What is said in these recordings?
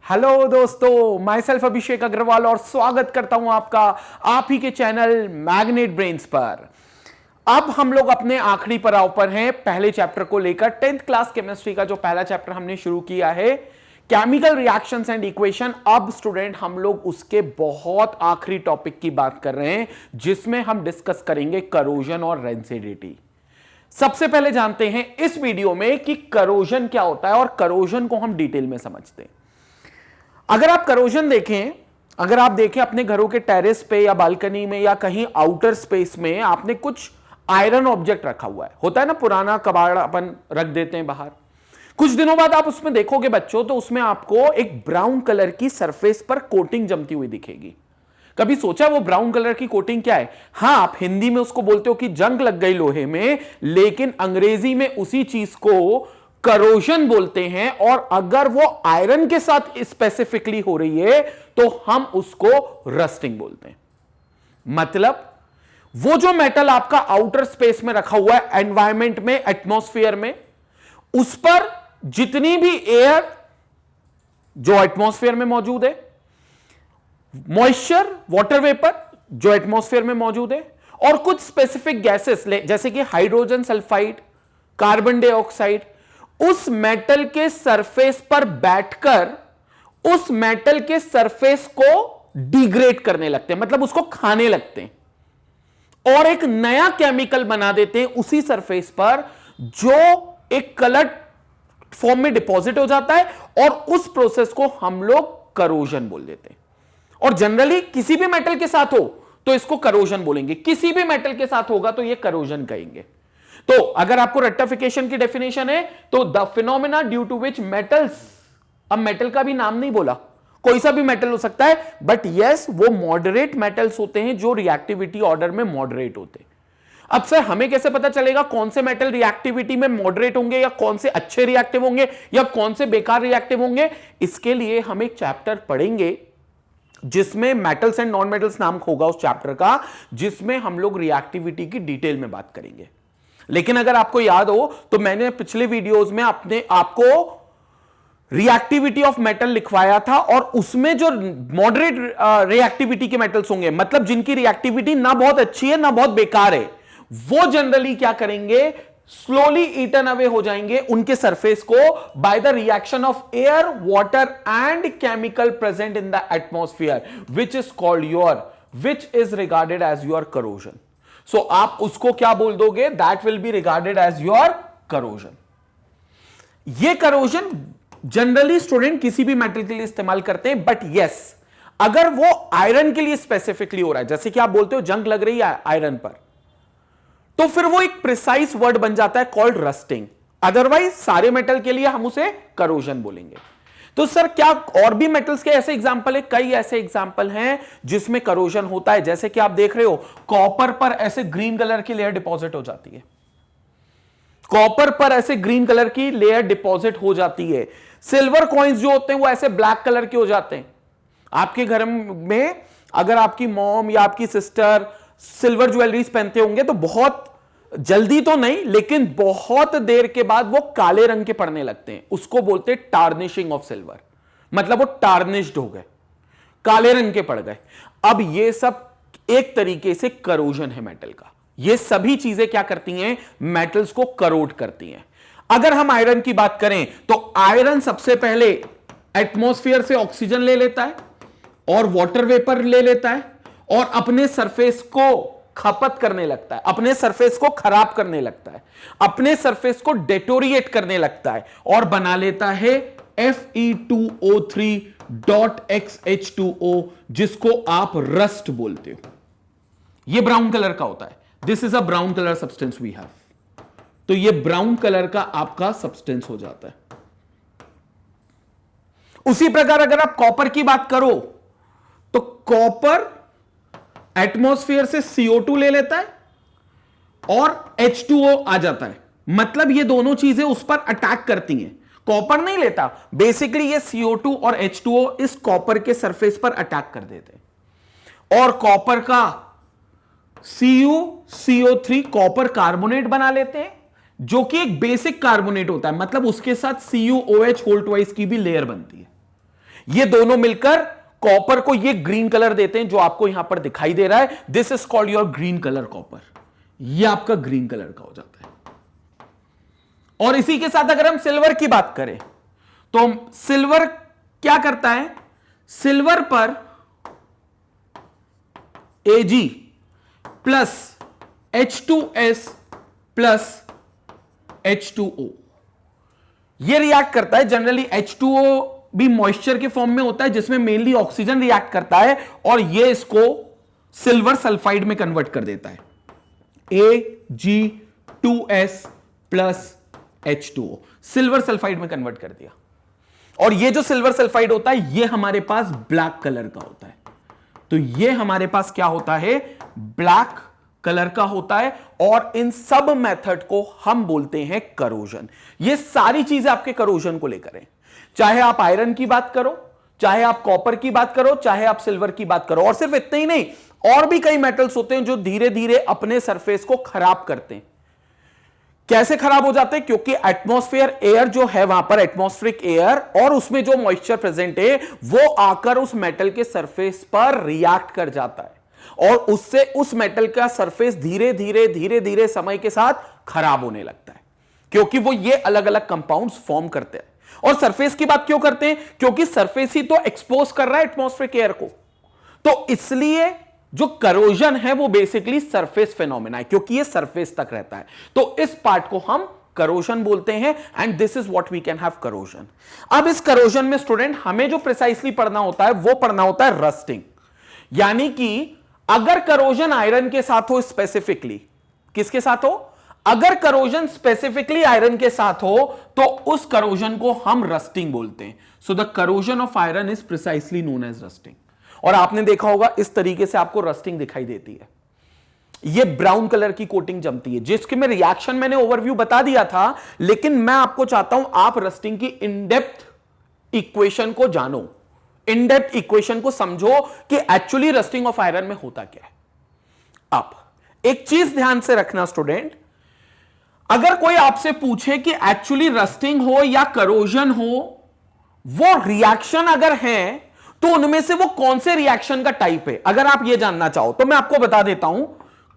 Hello दोस्तों, my self अभिषेक अग्रवाल और स्वागत करता हूं आपका आप ही के चैनल मैग्नेट ब्रेन्स पर। अब हम लोग अपने आखिरी पड़ाव पर हैं पहले चैप्टर को लेकर। 10th क्लास केमिस्ट्री का जो पहला चैप्टर हमने शुरू किया है, केमिकल रिएक्शंस एंड इक्वेशन। अब स्टूडेंट हम लोग उसके बहुत आखिरी टॉपिक की बात कर रहे हैं, जिसमें हम डिस्कस करेंगे करोजन और रेंसिडिटी। सबसे पहले जानते हैं इस वीडियो में कि करोजन क्या होता है और करोजन को हम डिटेल में समझते हैं। अगर आप करोजन देखें, अगर आप देखें अपने घरों के टेरेस पे या बालकनी में या कहीं आउटर स्पेस में, आपने कुछ आयरन ऑब्जेक्ट रखा हुआ है, होता है ना, पुराना कबाड़ अपन रख देते हैं बाहर। कुछ दिनों बाद आप उसमें देखोगे बच्चों, तो उसमें आपको एक ब्राउन कलर की सरफेस पर कोटिंग जमती हुई दिखेगी। कभी सोचा वो ब्राउन कलर की कोटिंग क्या है? हां, आप हिंदी में उसको बोलते हो कि जंग लग गई लोहे में, लेकिन अंग्रेजी में उसी चीज को करोजन बोलते हैं। और अगर वो आयरन के साथ स्पेसिफिकली हो रही है तो हम उसको रस्टिंग बोलते हैं। मतलब वो जो मेटल आपका आउटर स्पेस में रखा हुआ है, एनवायरमेंट में, एटमॉस्फेयर में, उस पर जितनी भी एयर जो एटमॉस्फेयर में मौजूद है, मॉइस्चर, वाटर वेपर जो एटमॉस्फेयर में मौजूद है, और कुछ स्पेसिफिक गैसेस जैसे कि हाइड्रोजन सल्फाइड, कार्बन डाइऑक्साइड, उस मेटल के सरफेस पर बैठकर उस मेटल के सरफेस को डिग्रेड करने लगते हैं, मतलब उसको खाने लगते हैं और एक नया केमिकल बना देते हैं उसी सरफेस पर, जो एक कलर फॉर्म में डिपॉजिट हो जाता है, और उस प्रोसेस को हम लोग करोजन बोल देते हैं। और जनरली किसी भी मेटल के साथ हो तो इसको करोजन बोलेंगे, किसी भी मेटल के साथ होगा तो ये करोजन कहेंगे। तो अगर आपको रेक्टिफिकेशन की डेफिनेशन है तो the phenomena due to which metals, अब मेटल का भी नाम नहीं बोला, कोई सा भी मेटल हो सकता है, बट यस वो मॉडरेट मेटल्स होते हैं जो रिएक्टिविटी ऑर्डर में मॉडरेट होते हैं। अब सर हमें कैसे पता चलेगा कौन से मेटल रिएक्टिविटी में मॉडरेट होंगे, या कौन से अच्छे रिएक्टिव होंगे, या कौन से बेकार रिएक्टिव होंगे? इसके लिए हम एक चैप्टर पढ़ेंगे जिसमें मेटल्स एंड नॉन मेटल्स नाम होगा उस चैप्टर का, जिसमें हम लोग रिएक्टिविटी की डिटेल में बात करेंगे। लेकिन अगर आपको याद हो तो मैंने पिछले वीडियोस में अपने आपको रिएक्टिविटी ऑफ मेटल लिखवाया था, और उसमें जो मॉडरेट रिएक्टिविटी के मेटल्स होंगे, मतलब जिनकी रिएक्टिविटी ना बहुत अच्छी है ना बहुत बेकार है, वो जनरली क्या करेंगे, स्लोली ईटन अवे हो जाएंगे उनके सरफेस को by the reaction of air, water and chemical present in the atmosphere, which is regarded as your corrosion. सो आप उसको क्या बोल दोगे? That will be regarded as your corrosion. ये करोजन जनरली स्टूडेंट किसी भी मेटल के लिए इस्तेमाल करते हैं, बट यस अगर वो आयरन के लिए स्पेसिफिकली हो रहा है, जैसे कि आप बोलते हो जंग लग रही है आयरन पर, तो फिर वो एक प्रिसाइज वर्ड बन जाता है कॉल्ड रस्टिंग। अदरवाइज सारे मेटल के लिए हम उसे करोजन बोलेंगे। तो सर क्या और भी मेटल्स के ऐसे एग्जांपल है? कई ऐसे एग्जांपल हैं जिसमें करोजन होता है। जैसे कि आप देख रहे हो कॉपर पर ऐसे ग्रीन कलर की लेयर डिपॉजिट हो जाती है, कॉपर पर ऐसे ग्रीन कलर की लेयर डिपॉजिट हो जाती है। सिल्वर कॉइन्स जो होते हैं वो ऐसे ब्लैक कलर के हो जाते हैं। आपके घर में अगर आपकी मॉम या आपकी सिस्टर सिल्वर ज्वेलरीज पहनते होंगे तो बहुत जल्दी तो नहीं, लेकिन बहुत देर के बाद वो काले रंग के पड़ने लगते हैं। उसको बोलते हैं टार्निशिंग ऑफ सिल्वर, मतलब वो टार्निश्ड हो गए, काले रंग के पड़ गए। अब ये सब एक तरीके से करोजन है मेटल का। ये सभी चीजें क्या करती हैं? मेटल्स को करोड करती हैं। अगर हम आयरन की बात करें तो आयरन सबसे पहले एटमॉस्फेयर से ऑक्सीजन ले लेता है और वाटर वेपर ले लेता है, और अपने सरफेस को खपत करने लगता है, अपने सरफेस को खराब करने लगता है, अपने सरफेस को डेटोरिएट करने लगता है, और बना लेता है Fe2O3.XH2O, जिसको आप रस्ट बोलते हो। यह ब्राउन कलर का होता है। This is a brown colour substance we have. तो यह ब्राउन कलर का आपका सब्सटेंस हो जाता है। उसी प्रकार अगर आप कॉपर की बात करो तो कॉपर एटमॉस्फेयर से CO2 ले लेता है और H2O आ जाता है, मतलब ये दोनों चीजें उस पर अटैक करती हैं। कॉपर नहीं लेता, बेसिकली ये CO2 और H2O इस कॉपर के सरफेस पर अटैक कर देते हैं, और कॉपर का CuCO3 कॉपर कार्बोनेट बना लेते हैं, जो कि एक बेसिक कार्बोनेट होता है, मतलब उसके साथ CuOH होल ट्वाइस की भी लेयर बनती है। ये दोनों मिलकर कॉपर को ये ग्रीन कलर देते हैं जो आपको यहां पर दिखाई दे रहा है। This is called your green colour copper. ये आपका ग्रीन कलर का हो जाता है। और इसी के साथ अगर हम सिल्वर की बात करें तो सिल्वर क्या करता है, सिल्वर पर Ag plus H2S plus H2O ये रिएक्ट करता है। जनरली H2O भी मॉइस्चर के फॉर्म में होता है जिसमें मेनली ऑक्सीजन रिएक्ट करता है और ये इसको सिल्वर सल्फाइड में कन्वर्ट कर देता है। Ag2S plus H2O silver sulphide में कन्वर्ट कर दिया। और ये जो सिल्वर सल्फाइड होता है ये हमारे पास ब्लैक कलर का होता है। तो ये हमारे पास क्या होता है, ब्लैक कलर का होता है। और इन सब मेथड को हम बोलते हैं करोजन। ये सारी चीजें आपके करोजन को लेकर हैं, चाहे आप आयरन की बात करो, चाहे आप कॉपर की बात करो, चाहे आप सिल्वर की बात करो। और सिर्फ इतना ही नहीं, और भी कई मेटल्स होते हैं जो धीरे धीरे अपने सरफेस को खराब करते हैं। कैसे खराब हो जाते हैं, क्योंकि एटमॉस्फेयर एयर जो है वहां पर एटमॉस्फेरिक एयर और उसमें जो मॉइस्चर प्रेजेंट है वो आकर उस मेटल के सरफेस पर रिएक्ट कर जाता है और उससे उस मेटल का सरफेस धीरे धीरे धीरे धीरे समय के साथ खराब होने लगता है, क्योंकि वो ये अलग अलग कंपाउंड्स फॉर्म करते हैं। और सरफेस की बात क्यों करते हैं, क्योंकि सरफेस ही तो एक्सपोज कर रहा है एटमॉस्फेरिक एयर को। तो इसलिए जो करोजन है वो बेसिकली सरफेस फिनोमेना है, क्योंकि ये सरफेस तक रहता है। तो इस पार्ट को हम करोजन बोलते हैं and this is what we can have corrosion. अब इस करोजन में स्टूडेंट हमें जो प्रिसाइसली पढ़ना होता है वो पढ़ना होता है रस्टिंग। यानी कि अगर करोजन आयरन के साथ हो, स्पेसिफिकली किसके साथ हो, अगर करोजन स्पेसिफिकली आयरन के साथ हो तो उस करोजन को हम रस्टिंग बोलते हैं। So the corrosion of iron is precisely known as rusting. और आपने देखा होगा इस तरीके से आपको रस्टिंग दिखाई देती है। ये ब्राउन कलर की कोटिंग जमती है, जिसके में रिएक्शन मैंने ओवरव्यू बता दिया था, लेकिन मैं आपको चाहता हूं आप रस्टिंग की इनडेप्थ इक्वेशन को जानो, इनडेप्थ इक्वेशन को समझो कि एक्चुअली रस्टिंग ऑफ आयरन में होता क्या है। अब एक चीज ध्यान से रखना स्टूडेंट, अगर कोई आपसे पूछे कि एक्चुअली रस्टिंग हो या करोजन हो, वो रिएक्शन अगर है तो उनमें से वो कौन से रिएक्शन का टाइप है, अगर आप ये जानना चाहो तो मैं आपको बता देता हूं,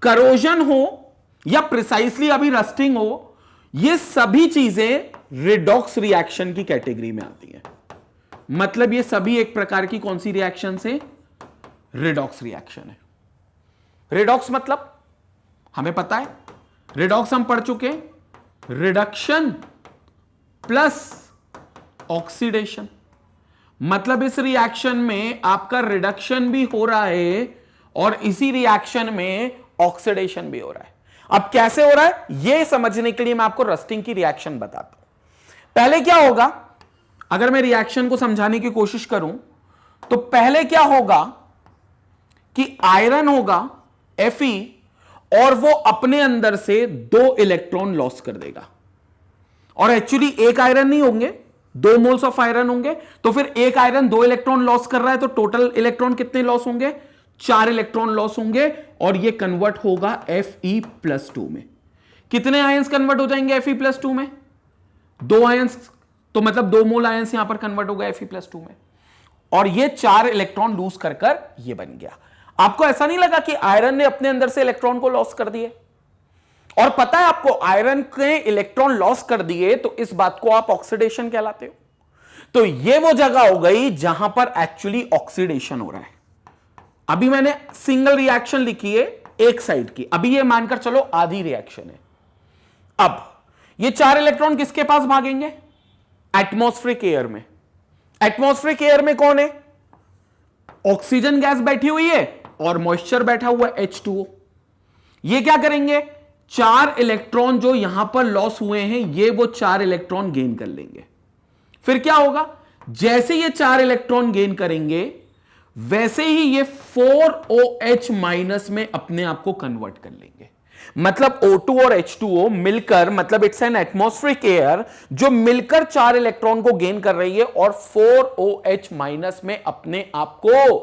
करोजन हो या प्रिसाइसली अभी रस्टिंग हो, ये सभी चीजें रिडॉक्स रिएक्शन की कैटेगरी में आती है। मतलब ये सभी एक प्रकार की कौन सी रिएक्शन से, रिडॉक्स रिएक्शन है। रिडॉक्स मतलब हमें पता है, रिडॉक्स हम पढ़ चुके, रिडक्शन प्लस ऑक्सीडेशन। मतलब इस रिएक्शन में आपका रिडक्शन भी हो रहा है और इसी रिएक्शन में ऑक्सीडेशन भी हो रहा है। अब कैसे हो रहा है यह समझने के लिए मैं आपको रस्टिंग की रिएक्शन बताता हूं। पहले क्या होगा, अगर मैं रिएक्शन को समझाने की कोशिश करूं तो पहले क्या होगा कि आयरन होगा Fe और वो अपने अंदर से 2 इलेक्ट्रॉन लॉस कर देगा। और एक्चुअली एक आयरन नहीं होंगे, 2 मोल्स ऑफ आयरन होंगे। तो फिर एक आयरन 2 इलेक्ट्रॉन लॉस कर रहा है तो टोटल इलेक्ट्रॉन कितने लॉस होंगे, 4 इलेक्ट्रॉन लॉस होंगे। और ये कन्वर्ट होगा Fe+2 में। कितने आयंस कन्वर्ट हो जाएंगे Fe+2 में, 2 आयंस। तो मतलब 2 मोल आयंस यहां पर कन्वर्ट होगा Fe+2 में और ये 4 इलेक्ट्रॉन लूज कर ये बन गया। आपको ऐसा नहीं लगा कि आयरन ने अपने अंदर से इलेक्ट्रॉन को लॉस कर दिए? और पता है आपको, आयरन के इलेक्ट्रॉन लॉस कर दिए तो इस बात को आप ऑक्सीडेशन कहलाते हो। तो ये वो जगह हो गई जहां पर एक्चुअली ऑक्सीडेशन हो रहा है। अभी मैंने सिंगल रिएक्शन लिखी है एक साइड की, अभी ये मानकर चलो आधी रिएक्शन है। अब ये 4 इलेक्ट्रॉन किसके पास भागेंगे, एटमॉस्फेरिक एयर में। एटमॉस्फेरिक एयर में कौन है, ऑक्सीजन गैस बैठी हुई है और मॉइस्चर बैठा हुआ है H2O। ये क्या करेंगे, 4 इलेक्ट्रॉन जो यहां पर लॉस हुए हैं ये वो 4 इलेक्ट्रॉन गेन कर लेंगे। फिर क्या होगा, जैसे ये 4 इलेक्ट्रॉन गेन करेंगे वैसे ही ये 4OH- में अपने आप को कन्वर्ट कर लेंगे। मतलब O2 और H2O मिलकर, मतलब इट्स एन एटमॉस्फेरिक एयर जो मिलकर 4 इलेक्ट्रॉन को गेन कर रही है और 4OH- में अपने आप को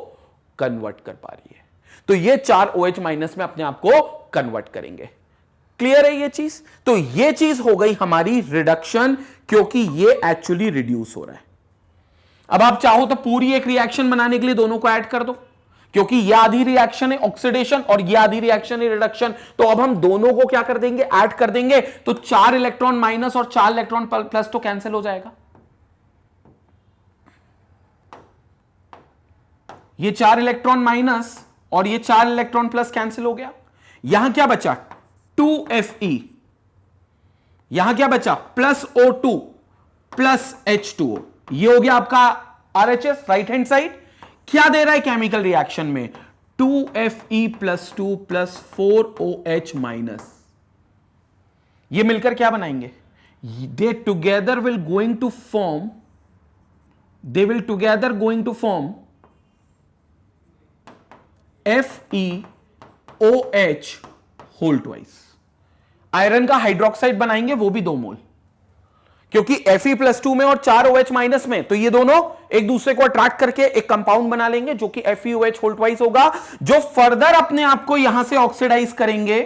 कन्वर्ट कर पा रही है। तो ये 4 OH- में अपने आप को कन्वर्ट करेंगे। क्लियर है ये चीज? तो ये चीज हो गई हमारी रिडक्शन, क्योंकि ये एक्चुअली रिड्यूस हो रहा है। अब आप चाहो तो पूरी एक रिएक्शन बनाने के लिए दोनों को ऐड कर दो, क्योंकि ये आधी रिएक्शन है ऑक्सीडेशन और ये आधी रिएक्शन है रिडक्शन। तो अब हम दोनों को क्या कर देंगे, ऐड कर देंगे। तो 4 इलेक्ट्रॉन माइनस और 4 इलेक्ट्रॉन प्लस तो कैंसिल हो जाएगा। ये 4 इलेक्ट्रॉन माइनस और ये 4 इलेक्ट्रॉन प्लस कैंसिल हो गया। यहां क्या बचा, 2Fe। यहां क्या बचा, प्लस O2 प्लस H2O। ये हो गया आपका RHS, राइट हैंड साइड। क्या दे रहा है केमिकल रिएक्शन में, 2Fe plus 2 plus 4OH minus. ये मिलकर क्या बनाएंगे, they together will going to form, they will together going to form FeOH whole twice. Iron का हाइड्रोक्साइड बनाएंगे, वो भी 2 मोल, क्योंकि Fe प्लस 2 में और 4OH माइनस में, तो ये दोनों एक दूसरे को अट्रैक्ट करके एक कंपाउंड बना लेंगे जो कि FeOH होल ट्वाइस होगा, जो फर्दर अपने आप को यहां से ऑक्सीडाइज करेंगे,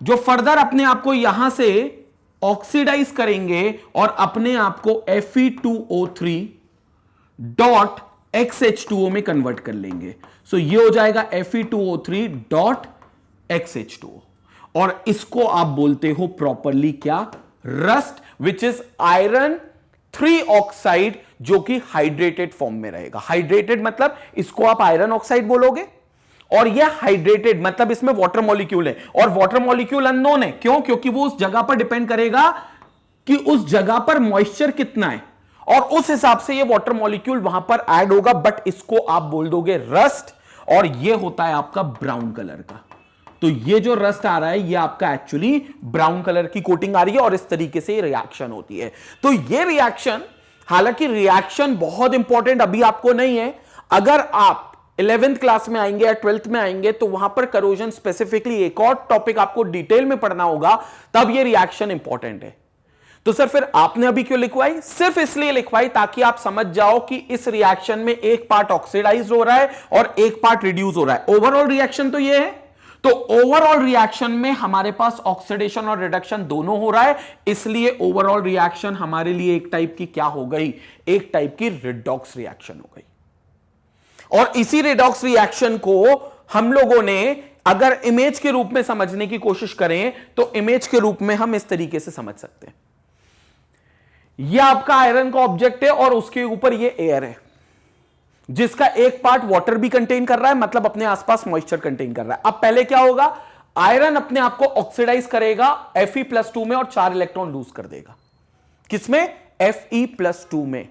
जो फर्दर अपने आप को यहां से ऑक्सीडाइज करेंगे और अपने आप को Fe2O3 डॉट XH2O में कन्वर्ट कर लेंगे। सो ये हो जाएगा Fe2O3 डॉट XH2O, और इसको आप बोलते हो प्रॉपरली क्या, rust, which is iron 3 oxide, जो कि हाइड्रेटेड फॉर्म में रहेगा। हाइड्रेटेड मतलब इसको आप आयरन ऑक्साइड बोलोगे, और ये हाइड्रेटेड मतलब इसमें वाटर मॉलिक्यूल है, और वाटर मॉलिक्यूल अननोन है। क्यों, क्योंकि वो उस जगह पर डिपेंड करेगा कि उस जगह पर मॉइस्चर कितना है, और उस हिसाब से ये वाटर मॉलिक्यूल वहां पर ऐड होगा। बट इसको आप बोल दोगे रस्ट, और ये होता है आपका ब्राउन कलर का। तो ये जो रस्ट आ रहा है, ये आपका एक्चुअली ब्राउन कलर की कोटिंग आ रही है, और इस तरीके से रिएक्शन होती है। तो ये रिएक्शन, हालांकि रिएक्शन बहुत इंपॉर्टेंट अभी आपको नहीं है, अगर आप 11th क्लास में आएंगे या 12th में आएंगे तो वहां पर करोजन स्पेसिफिकली एक और टॉपिक आपको डिटेल में पढ़ना होगा, तब ये रिएक्शन इंपॉर्टेंट है। तो सर फिर आपने अभी क्यों लिखवाई, सिर्फ इसलिए लिखवाई ताकि आप समझ जाओ कि इस रिएक्शन में एक पार्ट ऑक्सीडाइज हो रहा है और एक पार्ट रिड्यूस हो रहा है। ओवरऑल रिएक्शन तो ये है। तो ओवरऑल रिएक्शन में हमारे पास ऑक्सीडेशन और रिडक्शन दोनों हो रहा है, इसलिए ओवरऑल रिएक्शन हमारे लिए एक टाइप की क्या हो गई, एक टाइप की रिडॉक्स रिएक्शन हो गई। और इसी रिडॉक्स रिएक्शन को हम लोगों ने अगर इमेज के रूप में समझने की कोशिश करें तो इमेज के रूप में हम इस तरीके से समझ सकते हैं। यह आपका आयरन का ऑब्जेक्ट है और उसके ऊपर यह एयर है, जिसका एक पार्ट वाटर भी कंटेन कर रहा है, मतलब अपने आसपास मॉइस्चर कंटेन कर रहा है। अब पहले क्या होगा, आयरन अपने आप को ऑक्सीडाइज करेगा Fe+2 में और 4 इलेक्ट्रॉन लूज कर देगा। किसमें, Fe+2 में,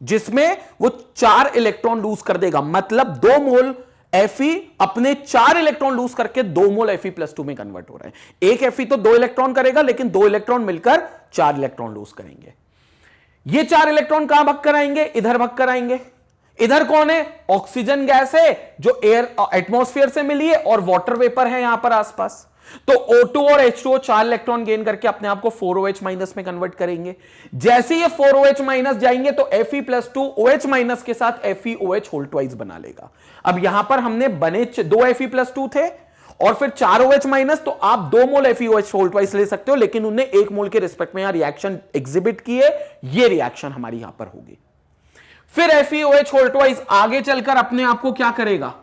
जिसमें वो 4 इलेक्ट्रॉन लूज कर देगा। मतलब 2 मोल Fe अपने 4 इलेक्ट्रॉन लूज करके 2 मोल Fe+2 में कन्वर्ट हो रहा है। एक Fe तो 2 इलेक्ट्रॉन करेगा, लेकिन 2 इलेक्ट्रॉन मिलकर 4 इलेक्ट्रॉन लूज करेंगे। ये 4 इलेक्ट्रॉन कहां भग कर आएंगे, इधर भग कर आएंगे। इधर कौन है, ऑक्सीजन गैस है जो एयर एटमॉस्फेयर से मिली है, और वाटर वेपर है यहां पर आसपास। तो O2 और H2O 4 इलेक्ट्रॉन गेन करके अपने आप को 4OH माइनस में कन्वर्ट करेंगे। जैसे ये 4OH माइनस जाएंगे तो Fe+2 OH माइनस के साथ FeOH होल ट्वाइस बना लेगा। अब यहां पर हमने बने 2 Fe+2 थे और फिर 4 OH माइनस, तो आप 2 मोल FeOH होल ट्वाइस ले सकते हो, लेकिन उन्हें 1 मोल के रिस्पेक्ट में यहां रिएक्शन एग्जिबिट की है। ये रिएक्शन हमारी यहां पर होगी। फिर FeOH होल ट्वाइस आगे चलकर अपने आप को क्या करेगा,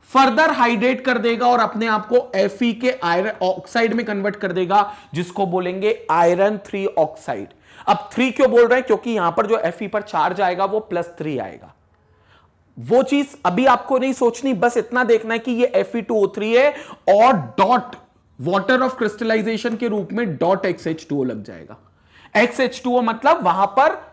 फर्दर हाइड्रेट कर देगा और अपने आप को Fe के आयरन ऑक्साइड में कन्वर्ट कर देगा, जिसको बोलेंगे आयरन 3 ऑक्साइड। अब 3 क्यों बोल रहे हैं, क्योंकि यहां पर जो Fe पर चार्ज आएगा वो +3 आएगा। वो चीज अभी आपको नहीं सोचनी, बस इतना देखना है कि ये Fe2O3 है और डॉट वाटर ऑफ क्रिस्टलाइजेशन के रूप में डॉट XH2O लग जाएगा। XH2O मतलब वहां पर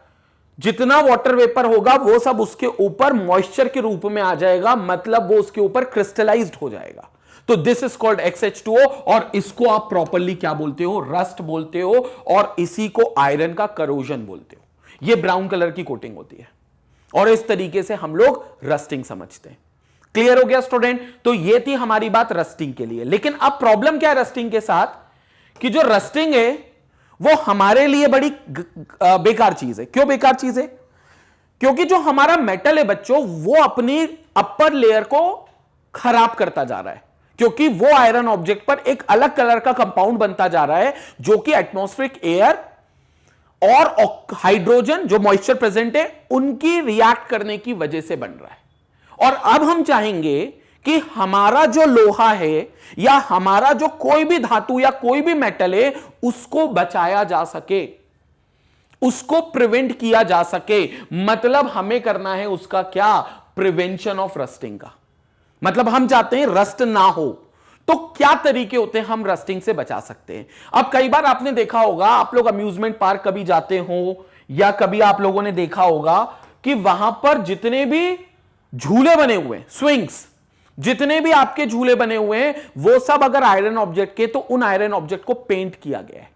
जितना वाटर वेपर होगा वो सब उसके ऊपर मॉइस्चर के रूप में आ जाएगा, मतलब वो उसके ऊपर क्रिस्टलाइज्ड हो जाएगा। तो दिस इज कॉल्ड XH2O, और इसको आप प्रॉपरली क्या बोलते हो, रस्ट बोलते हो, और इसी को आयरन का करोजन बोलते हो। ये ब्राउन कलर की कोटिंग होती है, और इस तरीके से हम लोग रस्टिंग समझते हैं। क्लियर हो गया स्टूडेंट। तो ये थी हमारी बात रस्टिंग के लिए। लेकिन अब प्रॉब्लम क्या है रस्टिंग के साथ, कि जो रस्टिंग है वो हमारे लिए बड़ी बेकार चीज है। क्यों बेकार चीज है, क्योंकि जो हमारा मेटल है बच्चों, वो अपनी अपर लेयर को खराब करता जा रहा है, क्योंकि वो आयरन ऑब्जेक्ट पर एक अलग कलर का कंपाउंड बनता जा रहा है, जो कि एटमॉस्फेरिक एयर और हाइड्रोजन जो मॉइस्चर प्रेजेंट है उनकी रिएक्ट करने की वजह से बन रहा है। और अब हम चाहेंगे कि हमारा जो लोहा है या हमारा जो कोई भी धातु या कोई भी मेटल है उसको बचाया जा सके, उसको प्रिवेंट किया जा सके। मतलब हमें करना है उसका क्या, प्रिवेंशन ऑफ रस्टिंग का। मतलब हम चाहते हैं रस्ट ना हो, तो क्या तरीके होते हैं हम रस्टिंग से बचा सकते हैं। अब कई बार आपने देखा होगा, आप लोग अम्यूजमेंट पार्क कभी जाते हो या कभी आप लोगों ने देखा होगा कि वहां पर जितने भी झूले बने हुए हैं, स्विंग्स, जितने भी आपके झूले बने हुए हैं, वो सब अगर आयरन ऑब्जेक्ट के, तो उन आयरन ऑब्जेक्ट को पेंट किया गया है।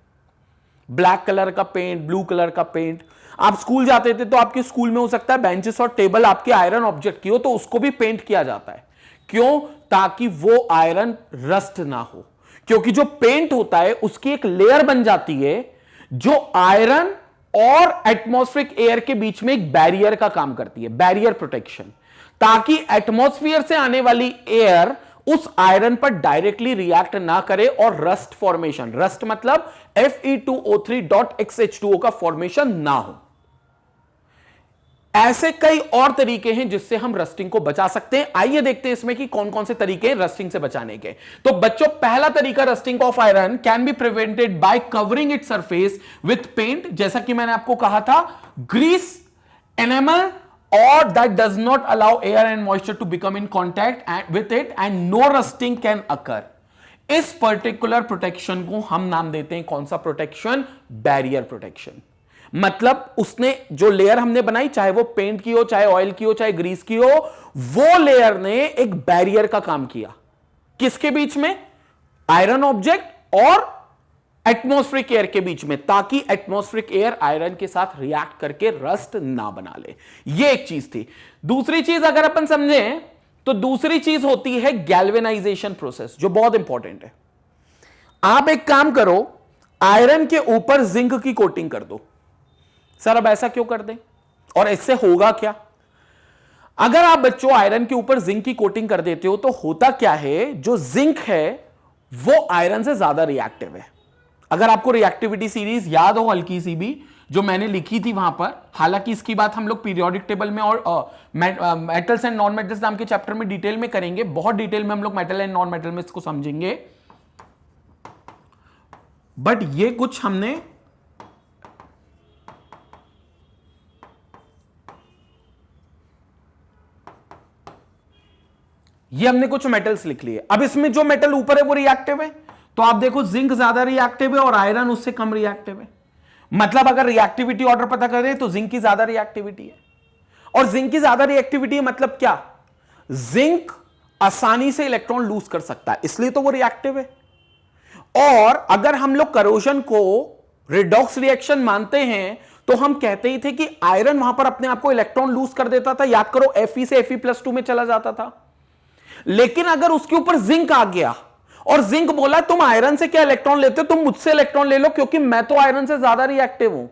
ब्लैक कलर का पेंट, ब्लू कलर का पेंट। आप स्कूल जाते थे तो आपके स्कूल में हो सकता है बेंचेस और टेबल आपके आयरन ऑब्जेक्ट की हो, तो उसको भी पेंट किया जाता है। क्यों? ताकि वो आयरन रस्ट ना हो। क्योंकि जो पेंट होता है उसकी एक लेयर बन जाती है जो आयरन और एटमॉस्फेरिक एयर के बीच में एक बैरियर का काम करती है, बैरियर प्रोटेक्शन, ताकि एटमॉस्फेयर से आने वाली एयर उस आयरन पर डायरेक्टली रिएक्ट ना करे और रस्ट फॉर्मेशन, रस्ट मतलब Fe2O3.XH2O का फॉर्मेशन ना हो। ऐसे कई और तरीके हैं जिससे हम रस्टिंग को बचा सकते हैं। आइए देखते हैं इसमें कि कौन कौन से तरीके हैं रस्टिंग से बचाने के। तो बच्चों, पहला तरीका rusting of iron can be prevented by covering it surface with paint. जैसा कि मैंने आपको कहा था, grease, enamel, or that does not allow air and moisture to become in contact with it and no rusting can occur। इस particular protection को हम नाम देते हैं कौन सा प्रोटेक्शन? Barrier protection. मतलब उसने जो लेयर हमने बनाई, चाहे वो पेंट की हो, चाहे ऑयल की हो, चाहे ग्रीस की हो, वो लेयर ने एक बैरियर का काम किया। किसके बीच में? आयरन ऑब्जेक्ट और एटमॉस्फेरिक एयर के बीच में, ताकि एटमॉस्फेरिक एयर आयरन के साथ रिएक्ट करके रस्ट ना बना ले। यह एक चीज थी। दूसरी चीज अगर अपन समझें तो दूसरी चीज होती है गैल्वेनाइजेशन प्रोसेस, जो बहुत इंपॉर्टेंट है। आप एक काम करो, आयरन के ऊपर जिंक की कोटिंग कर दो। सर अब ऐसा क्यों कर दें और इससे होगा क्या? अगर आप बच्चों आयरन के ऊपर जिंक की कोटिंग कर देते हो तो होता क्या है, जो जिंक है वो आयरन से ज्यादा रिएक्टिव है। अगर आपको रिएक्टिविटी सीरीज याद हो हल्की सी भी, जो मैंने लिखी थी वहां पर, हालांकि इसकी बात हम लोग पीरियोडिक टेबल में और मेटल्स एंड नॉन मेटल्स नाम के चैप्टर में डिटेल में करेंगे। बहुत डिटेल में हम लोग मेटल एंड नॉन मेटल में इसको समझेंगे। बट ये कुछ हमने कुछ मेटल्स लिख लिए। अब इसमें जो मेटल ऊपर है वो रिएक्टिव है, तो आप देखो जिंक ज्यादा रिएक्टिव है और आयरन उससे कम रिएक्टिव है। मतलब अगर रिएक्टिविटी ऑर्डर पता करें तो जिंक की ज्यादा रिएक्टिविटी है। और जिंक की ज्यादा रिएक्टिविटी है मतलब क्या? जिंक आसानी से इलेक्ट्रॉन लूज कर सकता है, इसलिए तो वो रिएक्टिव है। और अगर हम लोग करोजन को रिडॉक्स रिएक्शन मानते हैं तो हम कहते ही थे कि आयरन वहां पर अपने आप को इलेक्ट्रॉन लूज कर देता था। याद करो, Fe से Fe+2 में चला जाता था। लेकिन अगर उसके ऊपर जिंक आ गया और जिंक बोला तुम आयरन से क्या इलेक्ट्रॉन लेते हो, तुम मुझसे इलेक्ट्रॉन ले लो क्योंकि मैं तो आयरन से ज्यादा रिएक्टिव हूं,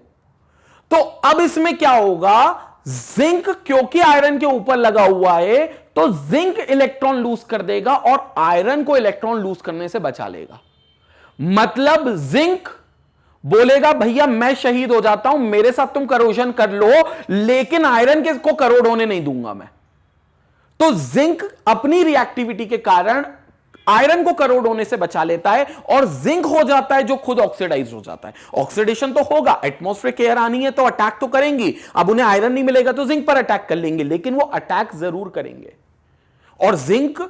तो अब इसमें क्या होगा? जिंक क्योंकि आयरन के ऊपर लगा हुआ है तो जिंक इलेक्ट्रॉन लूज कर देगा और आयरन को इलेक्ट्रॉन लूज करने से बचा लेगा। मतलब जिंक बोलेगा भैया मैं शहीद हो जाता हूं, मेरे साथ तुम करोजन कर लो, लेकिन आयरन के को करोड होने नहीं दूंगा मैं। तो जिंक अपनी रिएक्टिविटी के कारण आयरन को करोड होने से बचा लेता है और जिंक हो जाता है जो खुद ऑक्सीडाइज हो जाता है। ऑक्सीडेशन तो होगा, एटमॉस्फेरिक एयर आनी है तो अटैक तो करेंगी। अब उन्हें आयरन नहीं मिलेगा तो जिंक पर अटैक कर लेंगे, लेकिन वो अटैक जरूर करेंगे। और जिंक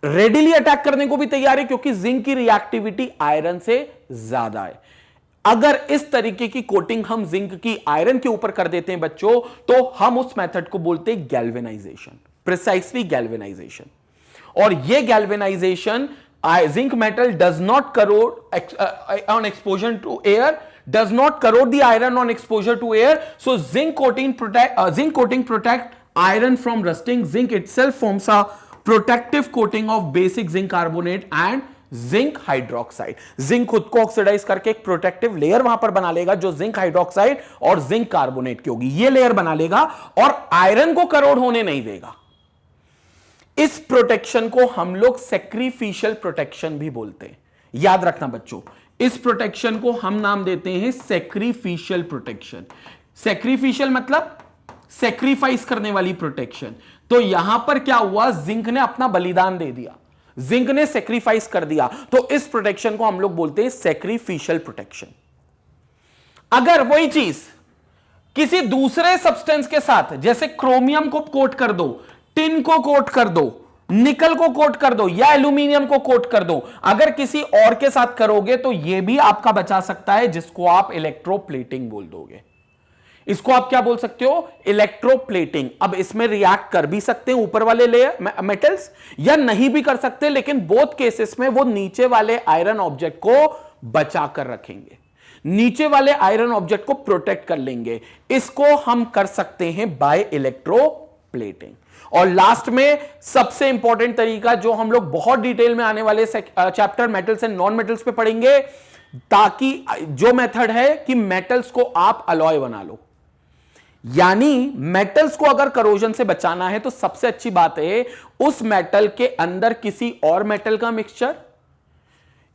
रेडिली अटैक करने को भी तैयार है क्योंकि जिंक की रिएक्टिविटी आयरन से ज्यादा है। अगर इस तरीके की कोटिंग हम जिंक की आयरन के ऊपर कर देते हैं बच्चों, तो हम उस मेथड को बोलते हैं गैल्वेनाइजेशन, प्रिसाइसली गैल्वेनाइजेशन। और ये galvanization, zinc metal does not corrode on exposure to air, does not corrode the iron on exposure to air, so zinc coating protect iron from rusting. Zinc itself forms a protective coating of basic zinc carbonate and zinc hydroxide. Zinc खुद को oxidise करके एक protective layer वहां पर बना लेगा जो zinc hydroxide और जिंक कार्बोनेट की होगी। ये लेयर बना लेगा और आयरन को करोड होने नहीं देगा। इस प्रोटेक्शन को हम लोग सैक्रिफिशियल प्रोटेक्शन भी बोलते हैं। याद रखना बच्चों, इस प्रोटेक्शन को हम नाम देते हैं सैक्रिफिशियल प्रोटेक्शन। सैक्रिफिशियल मतलब सैक्रिफाइस करने वाली प्रोटेक्शन। तो यहां पर क्या हुआ, जिंक ने अपना बलिदान दे दिया, जिंक ने सैक्रिफाइस कर दिया, तो इस प्रोटेक्शन को हम लोग बोलते हैं सैक्रिफिशियल प्रोटेक्शन। अगर वही चीज किसी दूसरे सब्सटेंस के साथ, जैसे क्रोमियम को कोट कर दो, टिन को कोट कर दो, निकल को कोट कर दो या एल्यूमिनियम को कोट कर दो, अगर किसी और के साथ करोगे तो यह भी आपका बचा सकता है, जिसको आप इलेक्ट्रोप्लेटिंग बोल दोगे। इसको आप क्या बोल सकते हो, इलेक्ट्रोप्लेटिंग। अब इसमें रिएक्ट कर भी सकते हैं ऊपर वाले लेयर मेटल्स, या नहीं भी कर सकते, लेकिन बोथ केसेस में वो नीचे वाले आयरन ऑब्जेक्ट को बचा कर रखेंगे, नीचे वाले आयरन ऑब्जेक्ट को प्रोटेक्ट कर लेंगे। इसको हम कर सकते हैं बाय इलेक्ट्रोप्लेटिंग। और लास्ट में सबसे इंपॉर्टेंट तरीका, जो हम लोग बहुत डिटेल में आने वाले chapter metals and non metals पे पढ़ेंगे, ताकि जो मेथड है कि मेटल्स को आप अलॉय बना लो। यानी मेटल्स को अगर करोजन से बचाना है तो सबसे अच्छी बात है उस मेटल के अंदर किसी और मेटल का मिक्सचर,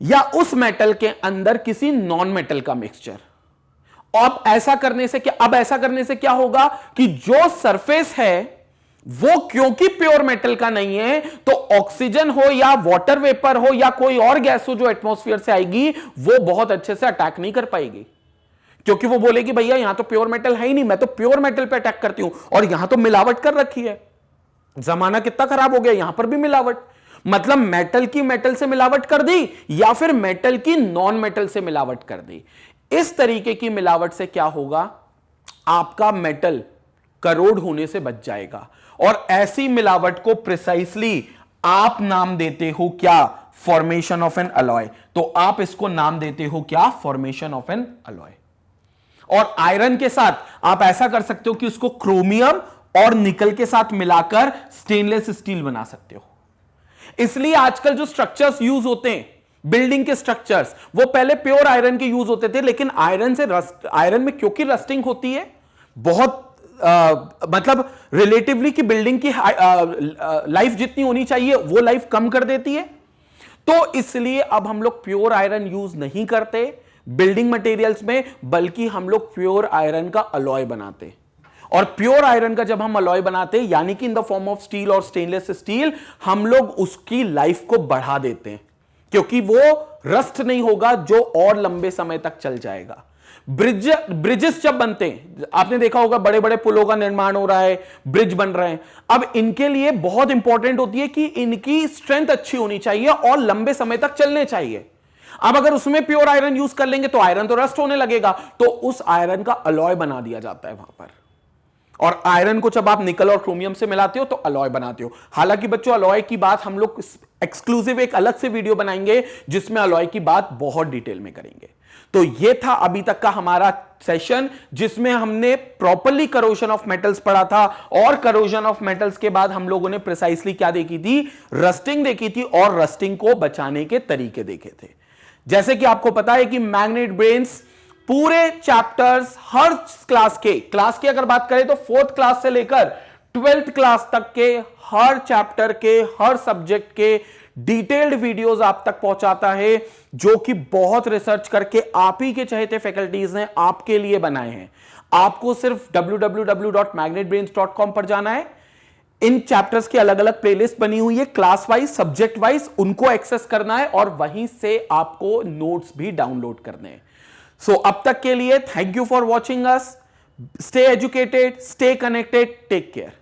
या उस मेटल के अंदर किसी नॉन मेटल का मिक्सचर। अब ऐसा करने से क्या होगा कि जो सरफेस है वो क्योंकि प्योर मेटल का नहीं है, तो ऑक्सीजन हो या वाटर वेपर हो या कोई और गैस हो जो एटमॉस्फेयर से आएगी, वो बहुत अच्छे से अटैक नहीं कर पाएगी, क्योंकि वो बोलेगी भैया यहां तो प्योर मेटल है ही नहीं, मैं तो प्योर मेटल पे अटैक करती हूं, और यहां तो मिलावट कर रखी है। जमाना कितना खराब हो गया, यहां पर भी मिलावट, मतलब मेटल की मेटल से मिलावट कर दी या फिर मेटल की नॉन मेटल से मिलावट कर दी। इस तरीके की मिलावट से क्या होगा, आपका मेटल करोड़ होने से बच जाएगा। और ऐसी मिलावट को प्रिसाइसली आप नाम देते हो क्या, फॉर्मेशन ऑफ एन अलॉय। तो आप इसको नाम देते हो क्या, फॉर्मेशन ऑफ एन अलॉय। और आयरन के साथ आप ऐसा कर सकते हो कि उसको क्रोमियम और निकल के साथ मिलाकर स्टेनलेस स्टील बना सकते हो। इसलिए आजकल जो स्ट्रक्चर्स यूज होते हैं, बिल्डिंग के स्ट्रक्चर्स, वो पहले प्योर आयरन के यूज होते थे, लेकिन आयरन में क्योंकि रस्टिंग होती है बहुत, मतलब रिलेटिवली कि बिल्डिंग की लाइफ जितनी होनी चाहिए वो लाइफ कम कर देती है, तो इसलिए अब हम लोग प्योर आयरन यूज नहीं करते बिल्डिंग मटेरियल्स में, बल्कि हम लोग प्योर आयरन का अलॉय बनाते। और प्योर आयरन का जब हम अलॉय बनाते हैं, यानी कि in the form of steel और स्टेनलेस स्टील, हम लोग उसकी लाइफ को बढ़ा देते हैं, क्योंकि वो रस्ट नहीं होगा, जो और लंबे समय तक चल जाएगा। ब्रिजेस जब बनते हैं, आपने देखा होगा बड़े बड़े पुलों का निर्माण हो रहा है, ब्रिज बन रहे हैं, अब इनके लिए बहुत इंपॉर्टेंट होती है कि इनकी स्ट्रेंथ अच्छी होनी चाहिए और लंबे समय तक चलने चाहिए। अब अगर उसमें प्योर आयरन यूज कर लेंगे तो आयरन तो रस्ट होने लगेगा, तो उस आयरन का अलॉय बना दिया जाता है वहां पर। और आयरन को जब आप निकल और क्रोमियम से मिलाते हो तो अलॉय बनाते हो। हालांकि बच्चों अलॉय की बात हम लोग एक्सक्लूसिव एक अलग से वीडियो बनाएंगे, जिसमें अलॉय की बात बहुत डिटेल में करेंगे। तो ये था अभी तक का हमारा सेशन, जिसमें हमने प्रॉपर्ली करोजन ऑफ मेटल्स पढ़ा था, और करोजन ऑफ मेटल्स के बाद हम लोगों ने प्रिसाइसली क्या देखी थी, रस्टिंग देखी थी, और रस्टिंग को बचाने के तरीके देखे थे। जैसे कि आपको पता है कि मैग्नेट ब्रेन्स पूरे चैप्टर्स हर क्लास के अगर बात करें तो 4th क्लास से लेकर 12th क्लास तक के हर चैप्टर के, हर सब्जेक्ट के डिटेल्ड वीडियोस आप तक पहुंचाता है, जो कि बहुत रिसर्च करके आप ही के चहेते फैकल्टीज ने आपके लिए बनाए हैं। आपको सिर्फ www.magnetbrains.com पर जाना है, इन चैप्टर्स की अलग अलग प्लेलिस्ट बनी हुई है, क्लास वाइज, सब्जेक्ट वाइज, उनको एक्सेस करना है और वहीं से आपको नोट्स भी डाउनलोड करने हैं। सो अब तक के लिए thank you for watching us, stay educated, stay connected, take care.